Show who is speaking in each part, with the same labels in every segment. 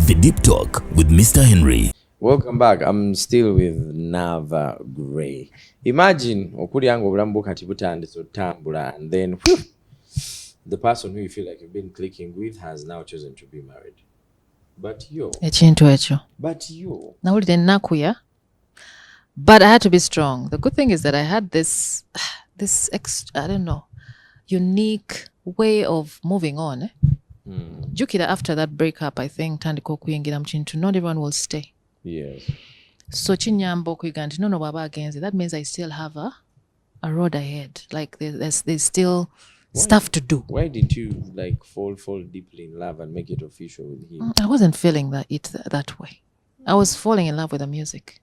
Speaker 1: The Deep Talk with Mr. Henry.
Speaker 2: Welcome back. I'm still with Naava Grey. Imagine okuli yangu obulamu kati butandise otambula and then the person who you feel like you've been clicking with has now chosen to be married. But you.
Speaker 3: Ekintu ekyo.
Speaker 2: But you.
Speaker 3: Nawulidde nnakuya. But I had to be strong. The good thing is that I had this I don't know, unique way of moving on. Jukira after that breakup, I think tandika okuyingira mu kintu not everyone will stay.
Speaker 2: Yes.
Speaker 3: So kinyamba okuyiga nti no bw'aba agenze, that means I still have a road ahead. Like there's still stuff to do.
Speaker 2: Why did you like fall deeply in love and make it official with him?
Speaker 3: I wasn't feeling that way. I was falling in love with the music.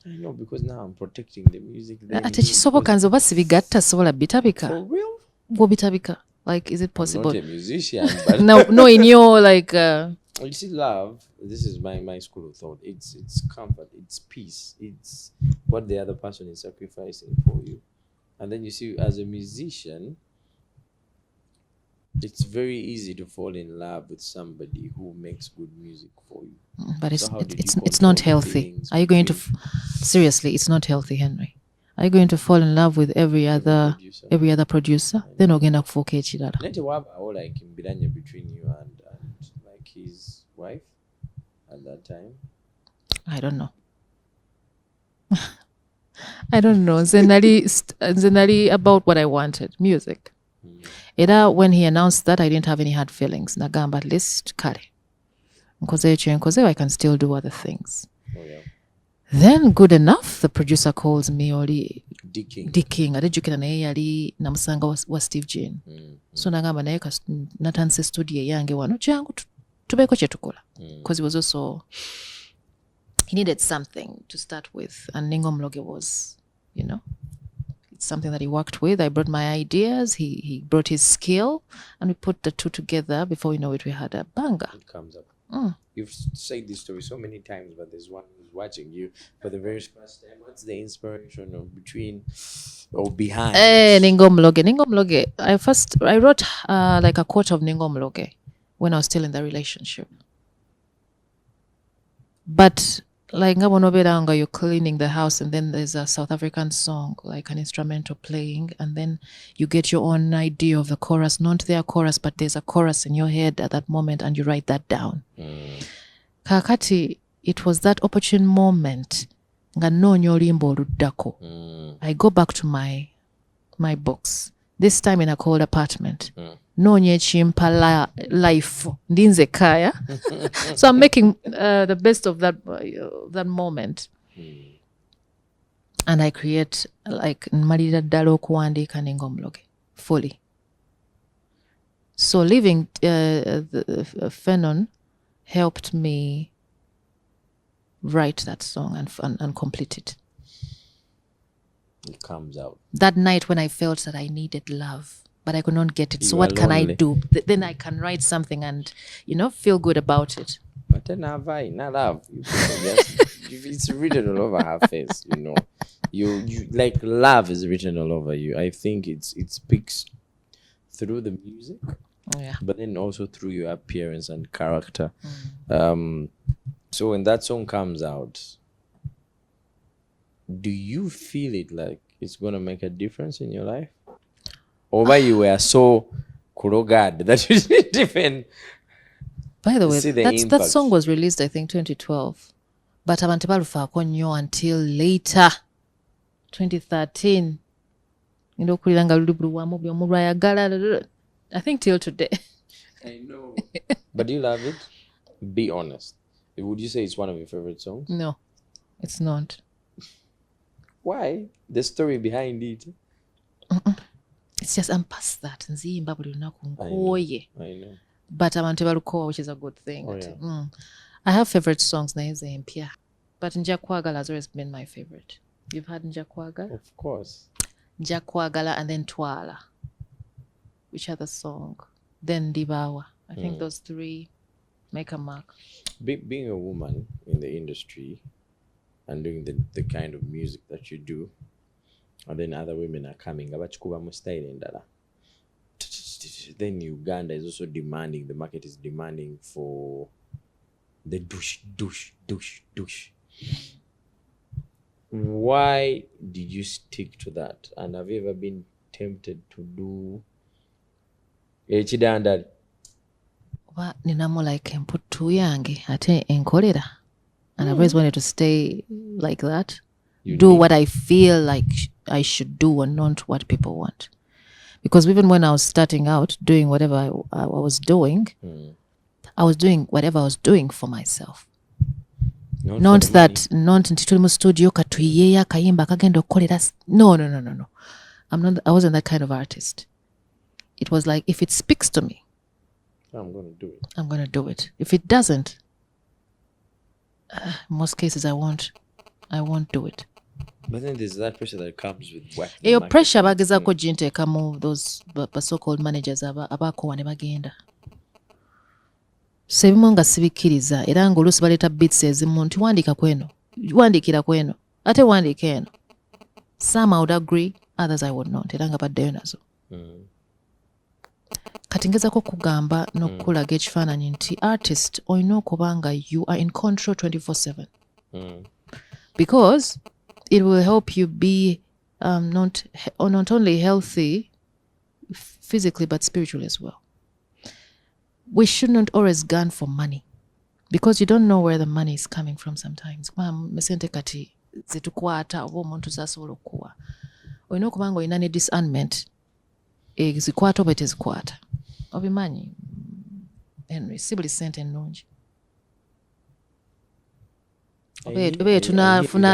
Speaker 2: I know, because now I'm protecting the music.
Speaker 3: Ate kisoboka nze oba sibigatta sobola bitabika.
Speaker 2: For real?
Speaker 3: Bitabika. Like, is it possible?
Speaker 2: I'm not a musician, but
Speaker 3: no, in your like.
Speaker 2: You see, love. This is my school of thought. It's comfort. It's peace. It's what the other person is sacrificing for you. And then you see, as a musician, it's very easy to fall in love with somebody who makes good music for you.
Speaker 3: But it's not healthy. Are you going to seriously? It's not healthy, Henry. Are you going to fall in love with every other producer? Then ogenda kufuuka ekirala.
Speaker 2: Nete wabaawo like mbiranye between you and like his wife at that time.
Speaker 3: I don't know. I don't know. Zenali about what I wanted, music. Era when he announced that, I didn't have any hard feelings. Nagamba at least kale. Nkoze I can still do other things.
Speaker 2: Oh yeah.
Speaker 3: Then good enough, the producer calls me oli Dicking. Adejukira naye yali namusanga wa Steve Jean. So nagamba naye natandise studio yange wano jangu tubeeko kye tukola. Because he was also, he needed something to start with, and Ningo Mloge was, it's something that he worked with. I brought my ideas, he brought his skill, and we put the two together. Before we know it, we had a banger.
Speaker 2: It comes up. You've said this story so many times, but there's one who's watching you for the very first time. What's the inspiration of between or behind?
Speaker 3: Ningo Mloge. I wrote like a quote of Ningo Mloge when I was still in the relationship. But like Ngabonobelanga, you're cleaning the house and then there's a South African song, like an instrumental playing, and then you get your own idea of the chorus, not their chorus, but there's a chorus in your head at that moment and you write that down. Kakati, it was that opportune moment. I go back to my books, this time in a cold apartment. Nonye chimpa life ndinze kaya. So I'm making the best of that moment. And I create like Marida Dalo Kuandika Ningo Mloge fully. So leaving Fenon helped me write that song and complete it.
Speaker 2: It comes out.
Speaker 3: That night when I felt that I needed love, but I could not get it. So what can I do? Then I can write something and, feel good about it.
Speaker 2: But then not love. It's written all over her face, You like love is written all over you. I think it speaks through the music.
Speaker 3: Oh, yeah.
Speaker 2: But then also through your appearance and character. So when that song comes out, do you feel it like it's going to make a difference in your life? Or why you were so kurogad that you didn't even.
Speaker 3: By the way, that song was released, I think, 2012. But abantu balufaako nnyo until later, 2013. Kuliranga luli buli wamu buli omu lwayagala. I think till today.
Speaker 2: I know. But do you love it? Be honest. Would you say it's one of your favorite songs?
Speaker 3: No, it's not.
Speaker 2: Why? The story behind it.
Speaker 3: It's just I'm past that. Nziyimba buli lunaku
Speaker 2: nkooye. I know.
Speaker 3: But abantu balukowa, which is a good thing.
Speaker 2: Oh, yeah.
Speaker 3: I have favorite songs naye ze mpya. But Njakwagala has always been my favorite. You've had Njakwagala?
Speaker 2: Of course.
Speaker 3: Njakwagala and then Twala. Which other song? Then Dibawa. I think those three make a mark.
Speaker 2: Being a woman in the industry and doing the kind of music that you do, and then other women are coming, abachikuba style endala. Then Uganda is also demanding, the market is demanding for the douche. Why did you stick to that? And have you ever been tempted to do ekidandali?
Speaker 3: Oba ninamu like emputu yange ate enkolera, and I've always wanted to stay like that. Do what I feel like I should do and not what people want. Because even when I was starting out doing whatever I was doing, I was doing whatever I was doing for myself. Not nti tuli mu studio katuyiyeyo akayimba akagenda okukolera. No. I wasn't that kind of artist. It was like, if it speaks to me, I'm going to do it. If it doesn't, in most cases I won't do it.
Speaker 2: But then there's that pressure that comes with what?
Speaker 3: Eyo pressure bagezaako ginteekamu those so-called managers abaakowa ne bagenda. So ebimu nga sibikkiriza era ng'oluusi baleeta beats ezimu nti wandiikira kweno ate wandiika eno. Some I would agree, others I would not, era nga baddeyo nazo. Kati ngezaako kugamba n'okukulaga ekifaananyi nti artist olina okuba nga you are in control 24/7. Because it will help you be not only healthy physically but spiritually as well. We should not always gun for money because you don't know where the money is coming from sometimes. Mesente kati zitukwata oba omuntu zasobola okuwa. Olina okuba nga olina ne discernment zikwata oba tezikwata. Obimanyi Henry, si buli sente ennungi.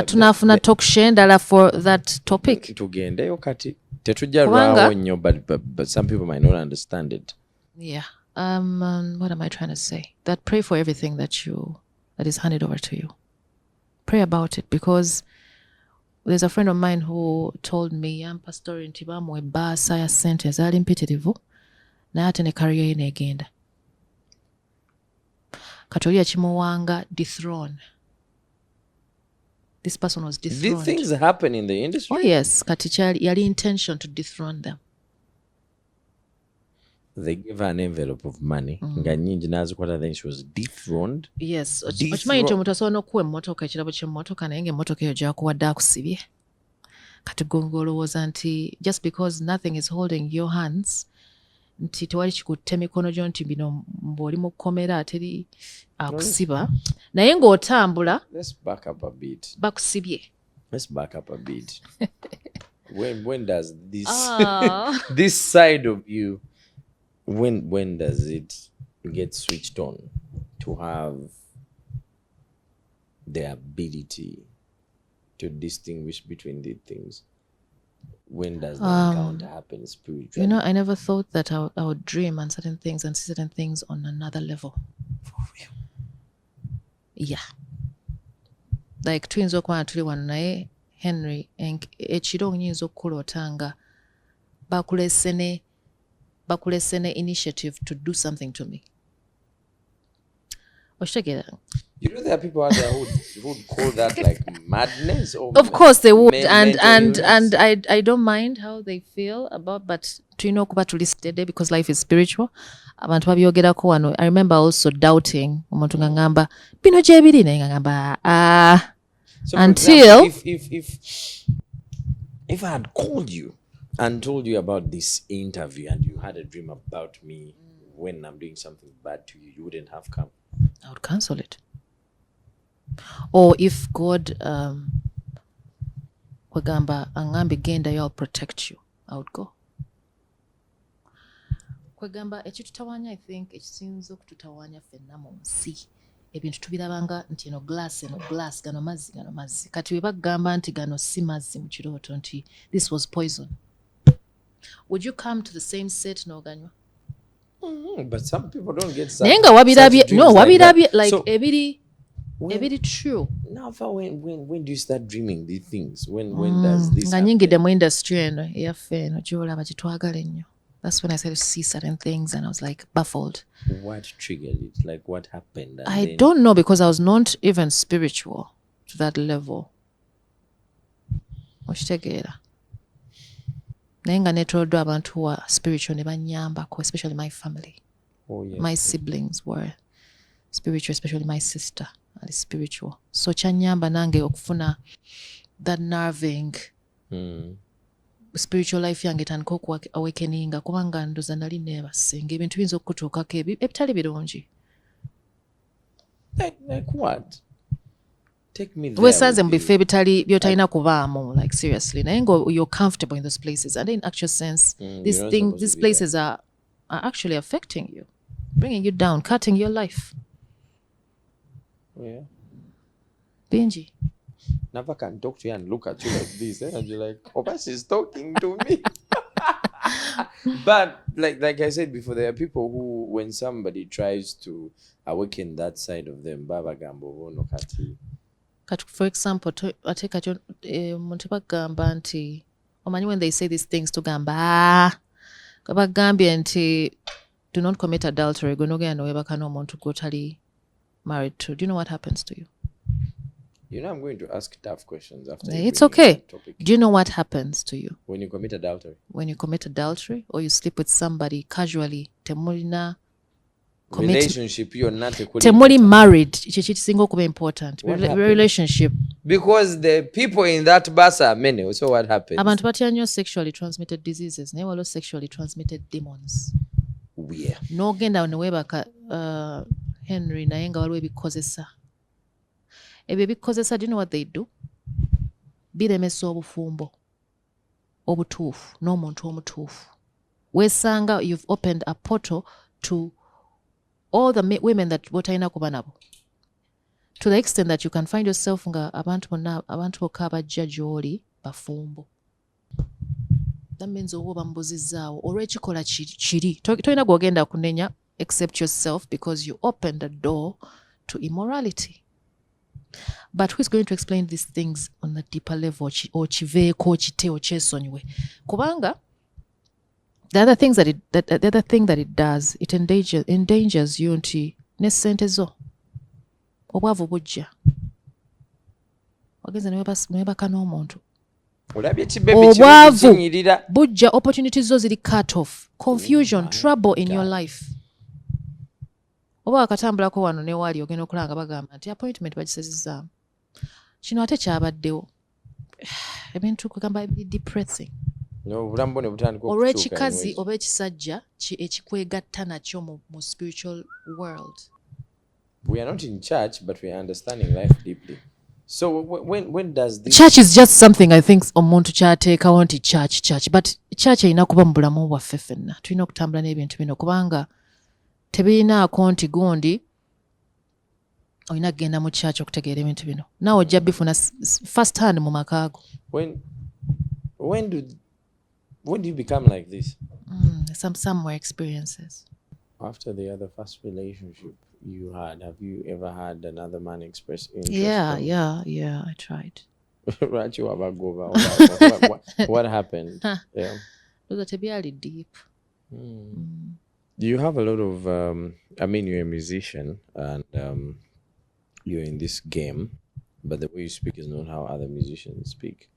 Speaker 3: Tunafuna talk show endala for that topic.
Speaker 2: Tugendeyo kati. Tetujja lwawo nnyo, but some people might not understand it.
Speaker 3: Yeah. What am I trying to say? That pray for everything that is handed over to you. Pray about it, because there's a friend of mine who told me, pastor nti bamuwa ebbaasa ya ssente ezaali mpitirivu naye ate ne career ye negenda. Kati oli yakimuwanga dethroned. This person was dethroned.
Speaker 2: These things happen in the industry?
Speaker 3: Oh yes, kati yali intention to dethrone them.
Speaker 2: They gave her an envelope of money. Nga nyingi nazikwata, then she was dethroned.
Speaker 3: Yes. Okimanyi nti omuntu asobola n'okuwa emmotoka, ekirabo ky'emmotoka naye ng'emmotoka eyo gy'akuwadde akusibye. Kati gongo olowooza nti just because nothing is holding your hands, nti tewali kikutte mikono gyo nti bino mb'oli mu kkomera ateri akusiba. Naye ng'otambula bakusibye.
Speaker 2: Let's back up a bit. When does this side of you, when does it get switched on to have the ability to distinguish between these things? When does that encounter happen spiritually?
Speaker 3: You know, I never thought that I would dream on certain things and see certain things on another level.
Speaker 2: For real?
Speaker 3: Yeah. Like tuyinza okuba tuli wano naye Henry ekiro nyinza okuloota nga bakulese ne initiative to do something to me. Okitegeera?
Speaker 2: You know there are people out there who would call that like madness? Or
Speaker 3: of course they would, and I don't mind how they feel about, but tulina okuba tuli steady because life is spiritual. Abantu babyogerako wano. I remember also doubting omuntu nga ngamba bino gye biri naye nga ngamba
Speaker 2: so
Speaker 3: until
Speaker 2: example, if I had called you and told you about this interview and you had a dream about me when I'm doing something bad to you, you wouldn't have come.
Speaker 3: I would cancel it. Or if God kwegamba angambe genda, I'll protect you, I would go. Kwegamba ekitutawanya, I think ekisinza okututawanya ffenna mu nsi ebintu tubirabanga nti eno glass gano mazzi kati we bagamba nti gano si mazzi mu kirooto nti this was poison. Would you come to the same set n'oganywa?
Speaker 2: But some people don't get such,
Speaker 3: naye nga wabirabye like
Speaker 2: so,
Speaker 3: ebiri true.
Speaker 2: Naava, when do you start dreaming these things? When does this
Speaker 3: nga nyingidde mu industry eno eyaffe eno gyolaba gyetwagala ennyo. That's when I started to see certain things and I was like baffled.
Speaker 2: What triggered it? Like what happened?
Speaker 3: I don't know, because I was not even spiritual to that level. Okitegeera. Naye nga netoloddwa abantu who are spiritual ne bannyambako, especially my family.
Speaker 2: Oh, yeah.
Speaker 3: My siblings were spiritual, especially my sister ali spiritual, so kyanyamba nange okufuna that nerving spiritual life yange etandika awakeninga kubanga ndoza nali neebasinga ebintu biyinza okutuukako ebitali birungi.
Speaker 2: Like what? Take me there.
Speaker 3: Weesanze mu bifo ebitali byotalina kubaamu, like seriously, naye nga you're comfortable in those places and in actual sense these places are actually affecting you, bringing you down, cutting your life.
Speaker 2: Yeah.
Speaker 3: Benji,
Speaker 2: Never can talk to you and look at you like this, and you're like, oh, but she's talking to me. But like I said before, there are people who, when somebody tries to awaken that side of them, baba gambo no kati.
Speaker 3: For example, ateka muntu bagamba nti omanyi when they say these things to gamba bagambye nti do not commit adultery, gonogenda nowebaka n'omuntu gw'otali married to. Do you know what happens to you?
Speaker 2: You know, I'm going to ask tough questions after.
Speaker 3: It's okay. Do you know what happens to you
Speaker 2: when you commit adultery?
Speaker 3: When you commit adultery or you sleep with somebody casually, temulina
Speaker 2: relationship, you're not
Speaker 3: temuli married, kisinga okuba important. Relationship.
Speaker 2: Because the people in that bus are many. So what happens?
Speaker 3: Abantu batya nnyo sexually transmitted diseases, naye waliwo sexually transmitted demons.
Speaker 2: Yeah.
Speaker 3: N'ogenda ne weebaka Henry naye nga waliwo ebikozesa. Ebyo ebikozesa, do you know what they do? Biremesa obufumbo obutuufu n'omuntu omutuufu. Weesanga you've opened a portal to all the women that botalina kuba nabo, to the extent that you can find yourself nga abantu bokka abajja gy'oli bafumbo. That means oba bambuzizaawo olw'ekikola kiri tolina gw'ogenda kunenya except yourself, because you opened the door to immorality. But who is going to explain these things on a deeper level? Okiveeko okite okyesonyiwe kubanga the other thing that it does, it endangers you nti ne ssente zo obwavu bujja wagenza newebaka n'omuntu obwavu bujja, opportunities zo ziri cut off, confusion, trouble in your life. Oba wakatambulako wano newaali ogenda okulanga bagamba nti appointment bagisazizaamu, kino ate kyabaddewo, ebintu kugamba depressing. Olw'ekikazi oba ekisajja ekikwegatta nakyo mu spiritual world.
Speaker 2: We are not in church, but we are understanding life deeply. So when does this...
Speaker 3: Church is just something I think omuntu kyateekawo nti church, but church erina kuba mu bulamu bwaffe ffenna. Tulina okutambula n'ebintu bino kubanga tebirinaako nti gundi olina kugenda mu church okutegeera ebintu bino. Naawe ojja bifuna first hand mu makaago.
Speaker 2: When do you become like this?
Speaker 3: Some more experiences.
Speaker 2: After the first relationship you had, have you ever had another man express interest?
Speaker 3: Yeah, I tried.
Speaker 2: What happened? Yeah.
Speaker 3: Those are really deep.
Speaker 2: You have a lot of, you're a musician and you're in this game, but the way you speak is not how other musicians speak.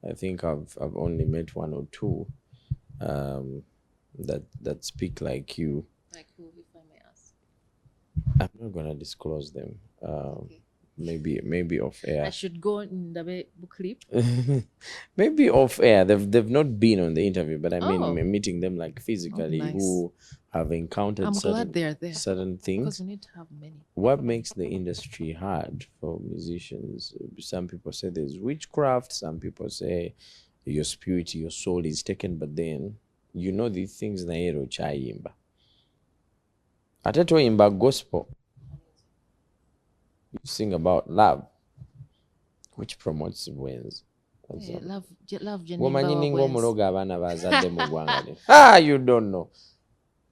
Speaker 2: I think I've only met one or two that speak like you.
Speaker 3: Like who, if I may ask?
Speaker 2: I'm not gonna disclose them. Okay. Maybe off air.
Speaker 3: I should go in the book clip.
Speaker 2: Maybe off air. They've not been on the interview, but I mean meeting them like physically, nice. Who have encountered certain things.
Speaker 3: Because we need to have many.
Speaker 2: What makes the industry hard for musicians? Some people say there's witchcraft. Some people say your spirit, your soul is taken. But then you know these things na ero chayimba. Ate toyimba gospel. You sing about love, which promotes wins.
Speaker 3: Love
Speaker 2: you don't know.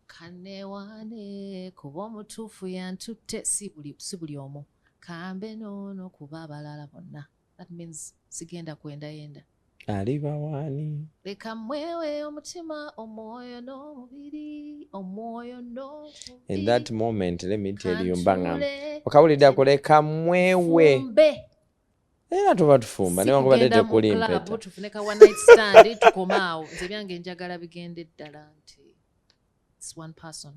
Speaker 3: Kanewane kuba omutuufu yantutte si buli omu kambe noono kuba abalala bonna. That means sigenda kwendayenda.
Speaker 2: Aliba wani
Speaker 3: leka mwewe omutima omwoyo n'omubiri omwoyo n'omubiri.
Speaker 2: In that moment, let me tell you mbanga wakawulidde akoleka mwewe era tuba tufumba ne wankuba tete kuli impeta
Speaker 3: tufuneka one night stand tukomaawo nze byange njagala bigende ddala nti it's one person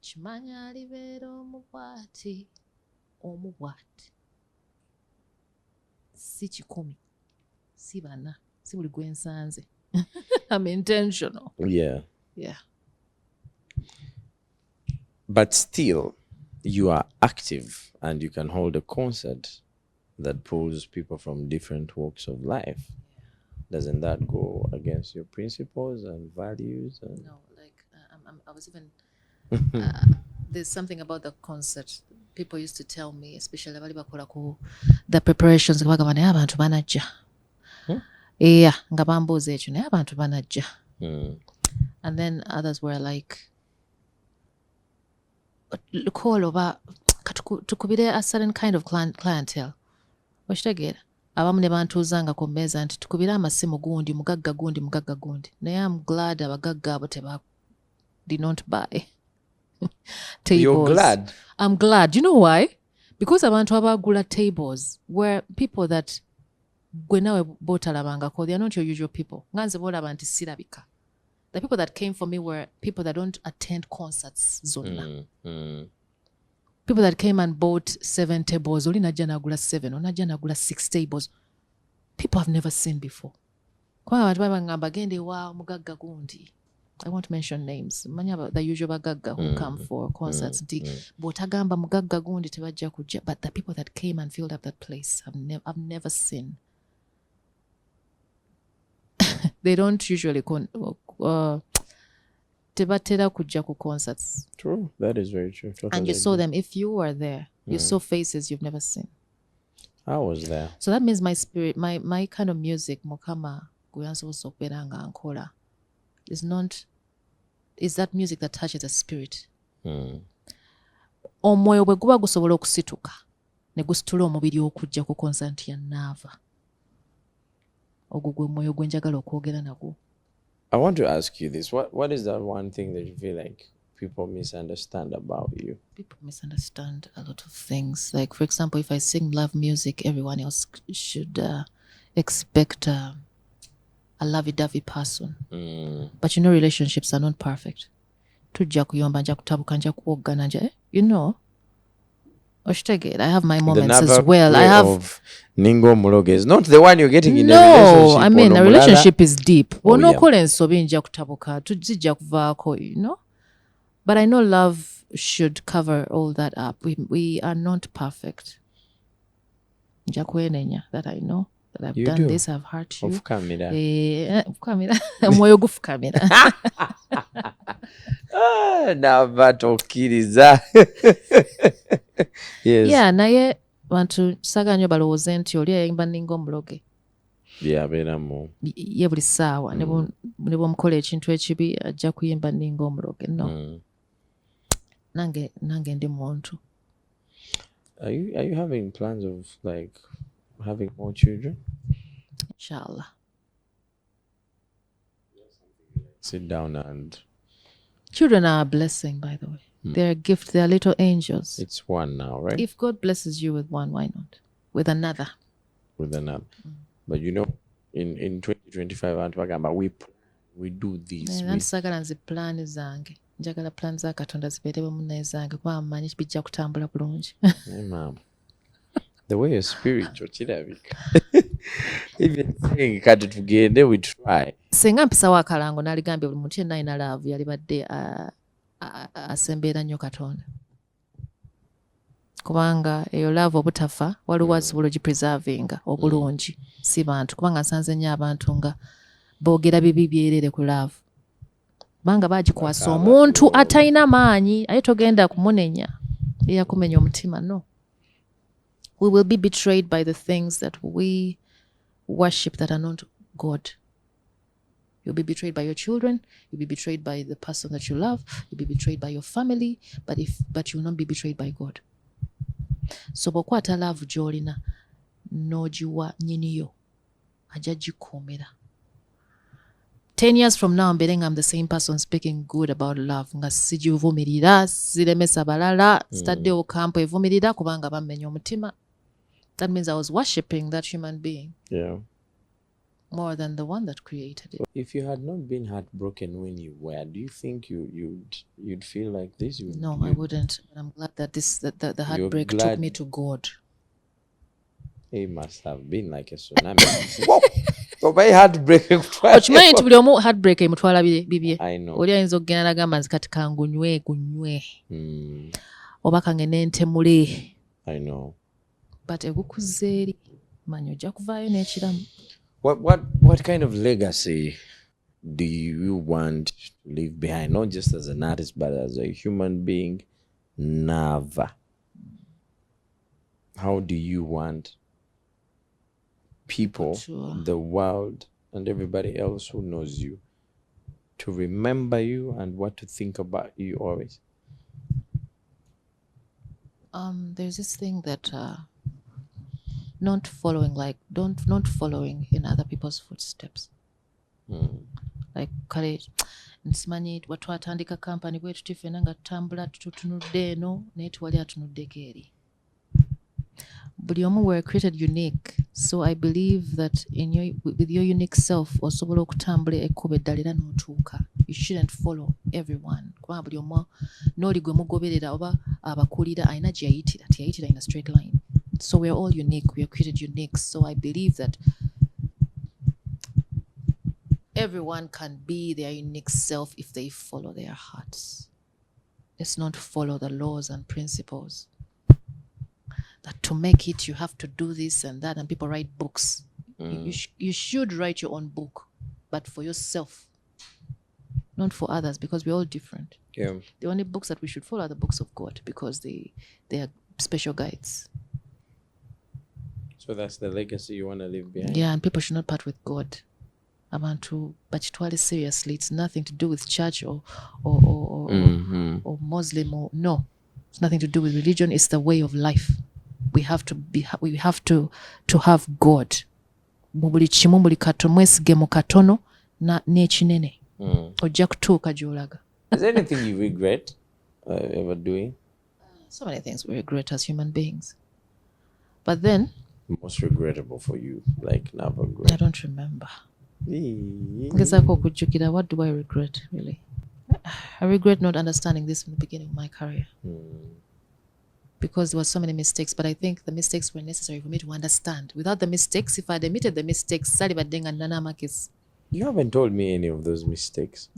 Speaker 3: kimanya alibeera omubwati si 100 si 4 si buli gwe nsanze. I'm intentional.
Speaker 2: Yeah.
Speaker 3: Yeah.
Speaker 2: But still, you are active and you can hold a concert that pulls people from different walks of life. Doesn't that go against your principles and values?
Speaker 3: No, like I was even there's something about the concert. People used to tell me, especially abali bakola ku the preparations, bagamba naye abantu banajja. Yeah, nga bambuuza ekyo naye abantu banajja. And then others were like, call oba tukubire a certain kind of clientele. Okitegeera? Abamu ne bantuuzanga ku mmeeza nti tukubire amasimu gundi mugagga gundi. Naye I'm glad abagagga abo did not buy tables.
Speaker 2: You're glad?
Speaker 3: I'm glad. You know why? Because abantu abagula tables were people that gwe nawe bootalabangako. They are not your usual people. Nganze boolaba nti sirabika. The people that came for me were people that don't attend concerts zonna. People that came and bought 7 tables. Oli najja nagula 7, onajja nagula 6 tables. People I've never seen before. Kwa abantu babangamba gende wa mugagga gundi. I won't mention names. Manya about the usual bagagga who come for concerts. Botagamba mugagga gundi tebajja kujja. But the people that came and filled up that place, I've never seen. They don't usually tebatera kujja ku concerts.
Speaker 2: True, that is very true. Totally
Speaker 3: and you saw them. If you were there, you saw faces you've never seen.
Speaker 2: I was there.
Speaker 3: So that means my spirit, my kind of music, mukama guyansobola okubeera nga nkola, is that music that touches the spirit. Omwoyo bwe guba gusobola okusituka ne gusitula omubiri okujja ku concert ya Naava. Ogwo gwe mwoyo gwe njagala okwogera nagwo.
Speaker 2: I want to ask you this. What is that one thing that you feel like people misunderstand about you?
Speaker 3: People misunderstand a lot of things. Like, for example, if I sing love music, everyone else should expect a lovey-dovey person. But you know, relationships are not perfect. Tujja kuyomba, nja kutabuka, nja kuwogana, you know. I have my moments as well. I have
Speaker 2: of Ningo Muloge is not the one you're getting in a relationship.
Speaker 3: No, I mean a relationship is deep. No kola ensobi nja kutabuka, tujja kuvaako, you know. But I know love should cover all that up. We are not perfect. Nja kwenenya that I know that I've done this, I've hurt you.
Speaker 2: Ofukamira.
Speaker 3: Ofukamira. Mwoyo gufukamira.
Speaker 2: Naava tokkiriza. Yes.
Speaker 3: Yeah, naye bantu saga nnyo balowooze nti oli ayimba Ningo Omuloge.
Speaker 2: Yabeeramu.
Speaker 3: Ye buli ssaawa ne bw'omukola ekintu ekibi ajja kuyimba Ningo Omuloge. No. Nange ndi muntu.
Speaker 2: Are you having plans of like having more children?
Speaker 3: Inshallah.
Speaker 2: Sit down and...
Speaker 3: Children are a blessing, by the way. They're a gift. They're little angels.
Speaker 2: It's one now, right?
Speaker 3: If God blesses you with one, why not? With another.
Speaker 2: With another. But you know, in 2025, we do this.
Speaker 3: Nansagala nzi plan zange. Njagala plan za Katonda zibeere munne zange kuba mmanyi bijja kutambula bulungi.
Speaker 2: Hey, ma'am. The way you're spiritual, kirabika. Even saying kati tugende, we try.
Speaker 3: Singa mpisawo akalango n'aligambye buli muntu yenna alina laavu yalibadde asembeera nnyo Katonda. Kubanga eyo laavu obutafa waliwo asobola ogipreservinga obulungi si bantu. Kubanga nsanze nnyo abantu nga boogera bibi byerere ku laavu. Kubanga bagikwasa omuntu atalina maanyi aye togenda kumunenya eyakumenya omutima. No. We will be betrayed by the things that we worship that are not God. You'll be betrayed by your children. You'll be betrayed by the person that you love. You'll be betrayed by your family. But you will not be betrayed by God. So bw'okwata love gy'olina n'ogiwa nnyiniyo ajja gikuumira. 10 years from now mbeere nga I'm the same person speaking good about love nga sigivumirira siremesa balala sitaddewo kampu evumirira kubanga bammenya omutima. That means I was worshipping that human being.
Speaker 2: Yeah.
Speaker 3: more than the one that created it.
Speaker 2: If you had not been heartbroken when you were, do you think you'd feel like this?
Speaker 3: No, I wouldn't. But I'm glad that the heartbreak took
Speaker 2: glad-
Speaker 3: me to God.
Speaker 2: It must have been like a tsunami. Whoa! Oba heartbreak.
Speaker 3: Okimanyi nti buli omu heartbreak emutwala bibye.
Speaker 2: I know.
Speaker 3: Oli ayinza okugenda n'agamba nti kati kangunywe oba kangende ntemule.
Speaker 2: I know.
Speaker 3: But egukuzza eri manyi ojja kuvaayo n'ekiramu.
Speaker 2: What kind of legacy do you want to leave behind? Not just as an artist, but as a human being, Naava. How do you want people, the world, and everybody else who knows you to remember you and what to think about you always?
Speaker 3: There's this thing that not following in other people's footsteps. Like kale nsimanyi watwatandika kampani bwe tuti ffenna nga tutambula tutunudde eno naye tuwali atunuddeko eri. Buli omu were created unique, so I believe that with your unique self osobola okutambula ekkubo eddala era n'otuuka. You shouldn't follow everyone. Kubanga buli omu n'oli gwe mugoberera oba abakulira alina gye yayitira teyayitira in a straight line. So we are all unique. We are created unique. So I believe that everyone can be their unique self if they follow their hearts. Let's not follow the laws and principles. That to make it, you have to do this and that, and people write books. You should write your own book, but for yourself, not for others, because we're all different.
Speaker 2: Yeah.
Speaker 3: The only books that we should follow are the books of God, because they are special guides.
Speaker 2: So that's the legacy you want to leave behind?
Speaker 3: Yeah, and people should not part with God. Abantu bakitwale seriously. It's nothing to do with church or Muslim or no. It's nothing to do with religion. It's the way of life. We have to have God. Mu buli kimu buli katono mwesige mu katono n'ekinene. Ojja kutuuka gy'olaga.
Speaker 2: Is there anything you regret ever doing?
Speaker 3: So many things we regret as human beings. But then
Speaker 2: most regrettable for you, like Naava Grey?
Speaker 3: I don't remember. Ngezaako okujjukira. What do I regret, really? I regret not understanding this from the beginning of my career. Because there were so many mistakes, but I think the mistakes were necessary for me to understand. Without the mistakes, if I had admitted the mistakes, sali baddenga nana makis.
Speaker 2: You haven't told me any of those mistakes.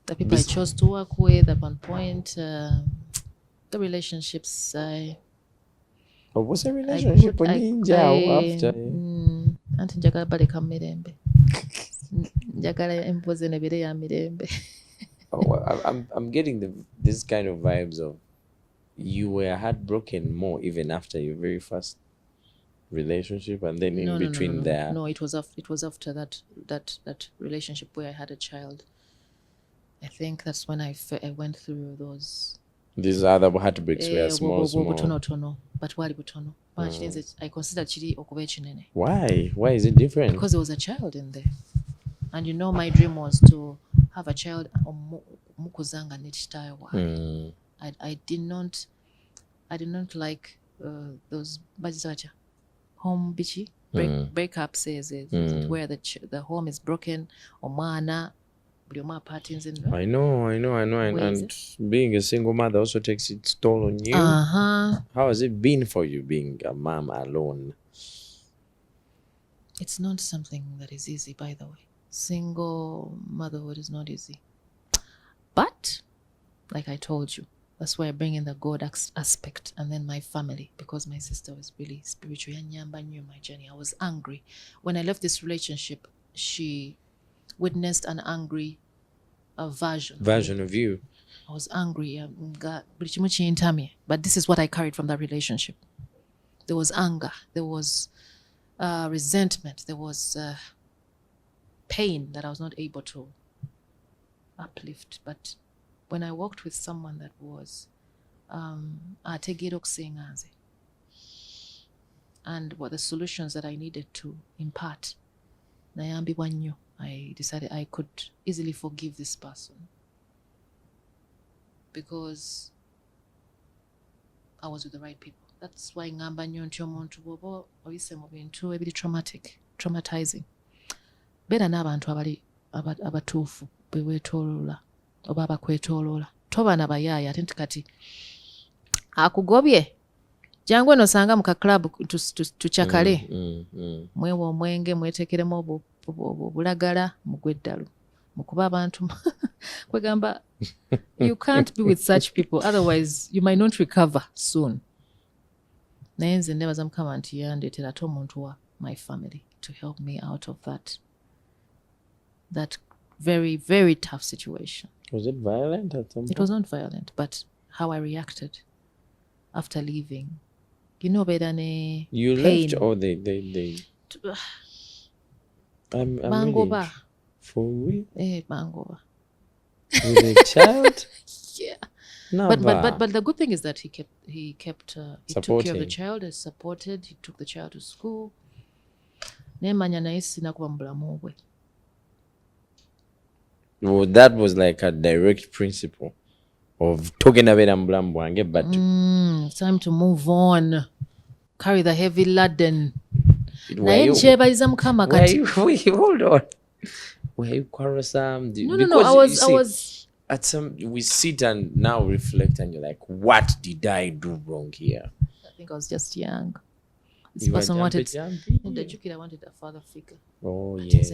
Speaker 3: The people I chose to work with at one point, the relationships
Speaker 2: what's a relationship after?
Speaker 3: Anti njagala baleka mu mirembe. Njagala empoze nebire ya mirembe.
Speaker 2: I'm getting this kind of vibes of you were heartbroken more even after your very first relationship, and then in between there.
Speaker 3: No, it was after that relationship where I had a child. I think that's when I went through those.
Speaker 2: These other heartbreaks were small.
Speaker 3: Butono, but wali butono. I consider chiri okuba ekinene.
Speaker 2: Why? Why is it different?
Speaker 3: Because there was a child in there, and my dream was to have a child. Mukuzanga n'ekitaawe wange. I did not like those home bichi breakups where the home is broken. Omwana buli omu apartings in.
Speaker 2: I know, and being a single mother also takes its toll on you. How has it been for you being a mom alone?
Speaker 3: It's not something that is easy, by the way. Single motherhood is not easy. But, like I told you, that's why I bring in the God aspect and then my family, because my sister was really spiritual. Yanyamba knew my journey. I was angry. When I left this relationship, she witnessed an angry version
Speaker 2: of you.
Speaker 3: I was angry. But this is what I carried from that relationship. There was anger. There was resentment. There was pain that I was not able to uplift. But when I walked with someone that was ategeera okusinga nze, and what the solutions that I needed to impart, nayambibwa nnyo. I decided I could easily forgive this person because I was with the right people. That's why ngamba nnyo nti omuntu bw'oba oyise mu bintu ebiri traumatizing. Beera n'abantu abatuufu beweetooloola oba abakwetooloola. Toba na bayaaya ate nti kati akugobye jangu eno osanga mu kaklabu tucakale mwewa omwenge mweteekeremu obulagala mugwe eddalu mukuba abantu kwegamba you can't be with such people otherwise you might not recover soon. Naye nze nebaza Mukama nti yandeetera ate omuntu wa my family to help me out of that very, very tough situation.
Speaker 2: Was it violent at some point?
Speaker 3: It was not violent, but how I reacted after leaving. You know, better than
Speaker 2: you
Speaker 3: pain.
Speaker 2: left or they I'm
Speaker 3: Mangoba.
Speaker 2: For real?
Speaker 3: Mangoba.
Speaker 2: With a child?
Speaker 3: Yeah.
Speaker 2: No,
Speaker 3: but the good thing is that he took care of the child, he supported, he took the child to school. Nemanya naye sinakuba mu bulamu bwe.
Speaker 2: Well, that was like a direct principle of talking about mbulamu bwange, but
Speaker 3: it's time to move on. Carry the heavy laden. Naye nkyebaliza Mukama kati.
Speaker 2: Hold on. Were you quarrelsome?
Speaker 3: No. I was.
Speaker 2: At some, we sit and now reflect, and you're like, "What did I do wrong here?"
Speaker 3: I think I was just young. This person wanted. I wanted a father figure.
Speaker 2: Oh yes.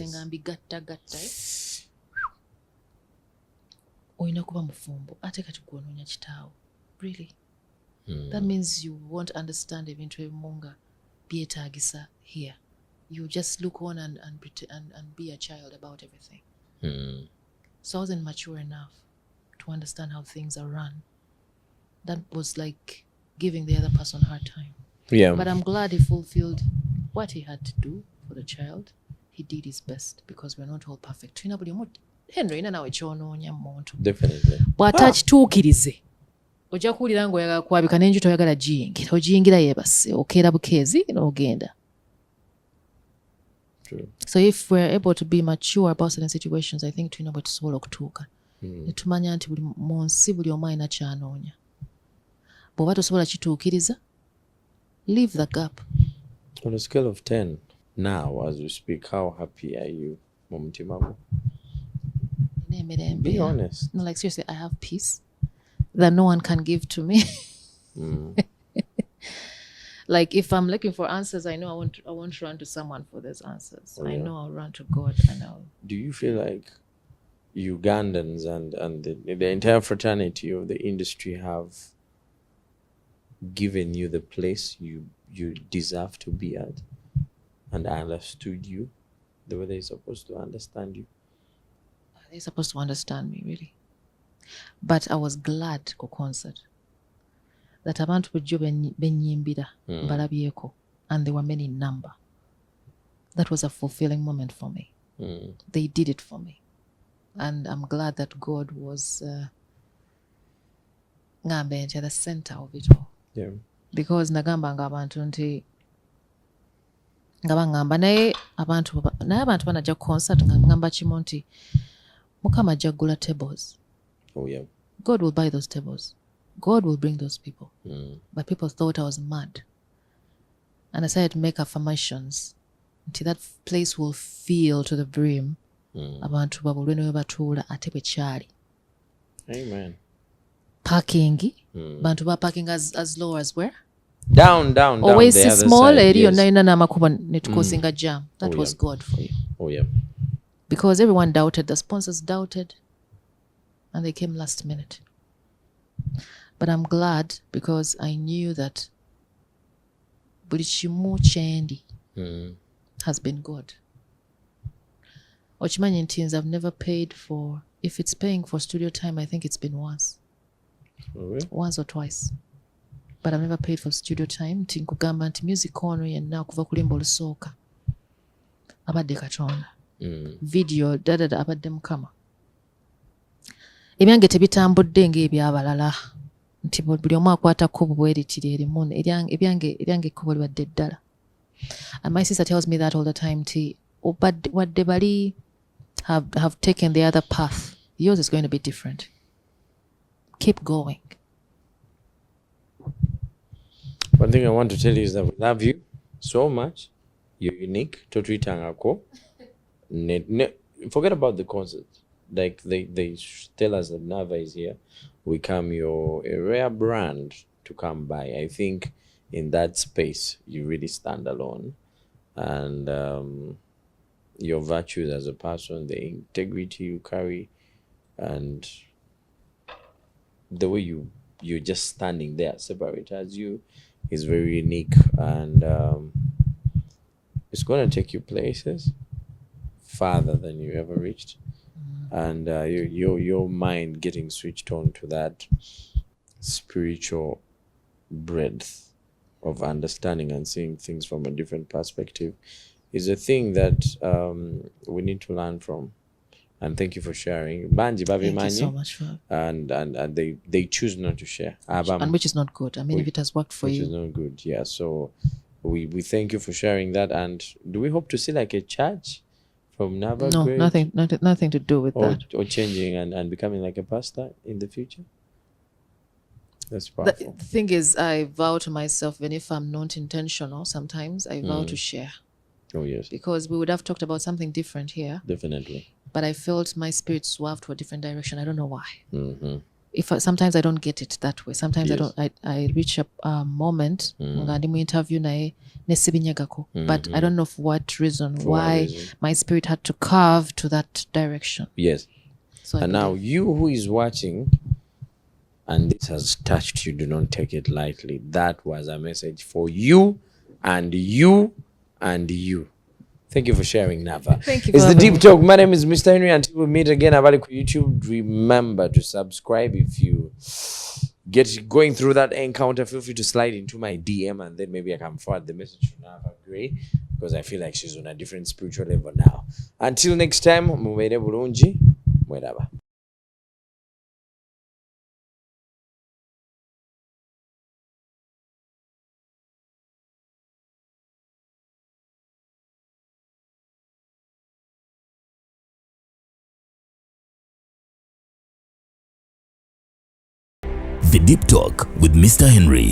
Speaker 3: Oyina kuba mufumbo ate kati gwononya kitaawo. Really? That means you won't understand ebintu ebimu nga byetaagisa here. You just look on and be a child about everything. So I wasn't mature enough to understand how things are run. That was like giving the other person a hard time.
Speaker 2: Yeah.
Speaker 3: But I'm glad he fulfilled what he had to do for the child. He did his best because we're not all perfect. Henry nawe kyonoonya muntu.
Speaker 2: Definitely.
Speaker 3: Bw'atakituukirize ojja kuwulira ng'oyagala kwabika n'enju toyagala giyingira. Ogiyingira yeebase okeera bukeezi n'ogenda.
Speaker 2: True.
Speaker 3: So if we're able to be mature about certain situations, I think tulina bwe tusobola okutuuka. Ne tumanya nti mu nsi buli omu alina ky'anoonya. Bw'oba tosobola kituukiriza, leave the gap.
Speaker 2: On a scale of 10, now as we speak, how happy are you, Mumtimamu? Be honest.
Speaker 3: No, like seriously, I have peace that no one can give to me. Like if I'm looking for answers, I know I won't run to someone for those answers. I know I'll run to God and I'll.
Speaker 2: Do you feel like Ugandans and the entire fraternity of the industry have given you the place you deserve to be at and understood you the way they're supposed to understand you?
Speaker 3: They're supposed to understand me, really. But I was glad ku concert that abantu bujjo benyimbira balabyeko, and they were many in number. That was a fulfilling moment for me. They did it for me. And I'm glad that God was ngambe at the center of it all.
Speaker 2: Yeah.
Speaker 3: Because nagambanga abantu nti ngabangamba naye abantu banajja concert ngamba kimu nti Mukama jaggula tables.
Speaker 2: Oh yeah.
Speaker 3: God will buy those tables. God will bring those people. But people thought I was mad. And I started to make affirmations until that place will fill to the brim. Abantu babulwe ne batuula ate bwe kyali.
Speaker 2: Amen.
Speaker 3: Parking. Bantu ba parking as low as where?
Speaker 2: Down.
Speaker 3: Always
Speaker 2: the other
Speaker 3: small
Speaker 2: side,
Speaker 3: area
Speaker 2: yes.
Speaker 3: yonna n'amakubo ne tukosinga jam. That was God for you.
Speaker 2: Oh yeah.
Speaker 3: Because everyone doubted. The sponsors doubted. And they came last minute. But I'm glad because I knew that buli kimu kyendi has been God. Okimanyi nti nze I've never paid for, if it's paying for studio time, I think it's been once.
Speaker 2: Really?
Speaker 3: Once or twice. But I've never paid for studio time. Nti nkugamba nti music ono yenna okuva ku limbo olusooka abadde Katonda. Video abadde Mukama. Ebyange tebitambudde ng'ebyabalala nti buli omu akwatako bubweritiri erimu ebyange ekkubo libadde ddala. And my sister tells me that all the time nti wadde bali have taken the other path, yours is going to be different. Keep going.
Speaker 2: One thing I want to tell you is that we love you so much you're unique totuyitangako forget about the concert. Like they tell us that Naava is here. We come, you're a rare brand to come by. I think in that space you really stand alone, and your virtues as a person, the integrity you carry, and the way you're just standing there separate as you is very unique, and it's going to take you places farther than you ever reached, and your mind getting switched on to that spiritual breadth of understanding and seeing things from a different perspective is a thing that we need to learn from. And thank you for sharing. Banji babi
Speaker 3: Thank you so much for
Speaker 2: and they choose not to share.
Speaker 3: and which is not good. I mean, if it has worked for
Speaker 2: which
Speaker 3: you.
Speaker 2: is not good. Yeah. So we thank you for sharing that. And do we hope to see like a church from Naava
Speaker 3: No,
Speaker 2: Grey?
Speaker 3: nothing to do with that.
Speaker 2: Or changing and becoming like a pastor in the future? That's
Speaker 3: The
Speaker 2: powerful.
Speaker 3: thing is, I vow to myself, even if I'm not intentional, sometimes I vow to share,
Speaker 2: Oh yes,
Speaker 3: because we would have talked about something different here,
Speaker 2: definitely.
Speaker 3: but I felt my spirit swerved to a different direction. I don't know why.
Speaker 2: Mm-hmm.
Speaker 3: Sometimes I don't get it that way. Sometimes
Speaker 2: Yes.
Speaker 3: I reach a moment nga ndi mu interview naye nesibinyagako, but I don't know for what reason why my spirit had to carve to that direction.
Speaker 2: Yes.
Speaker 3: So
Speaker 2: And now you who is watching and this has touched you, do not take it lightly. That was a message for you and you and you. Thank you for sharing, Naava.
Speaker 3: Thank you.
Speaker 2: It's the
Speaker 3: for
Speaker 2: Deep Talk. My name is Mr. Henry. Until we meet again, Avali on YouTube. Remember to subscribe. If you get going through that encounter, feel free to slide into my DM, and then maybe I can forward the message to Naava Grey, because I feel like she's on a different spiritual level now. Until next time, mubere bulungi, mweraba.
Speaker 1: The Deep Talk with Mr. Henry.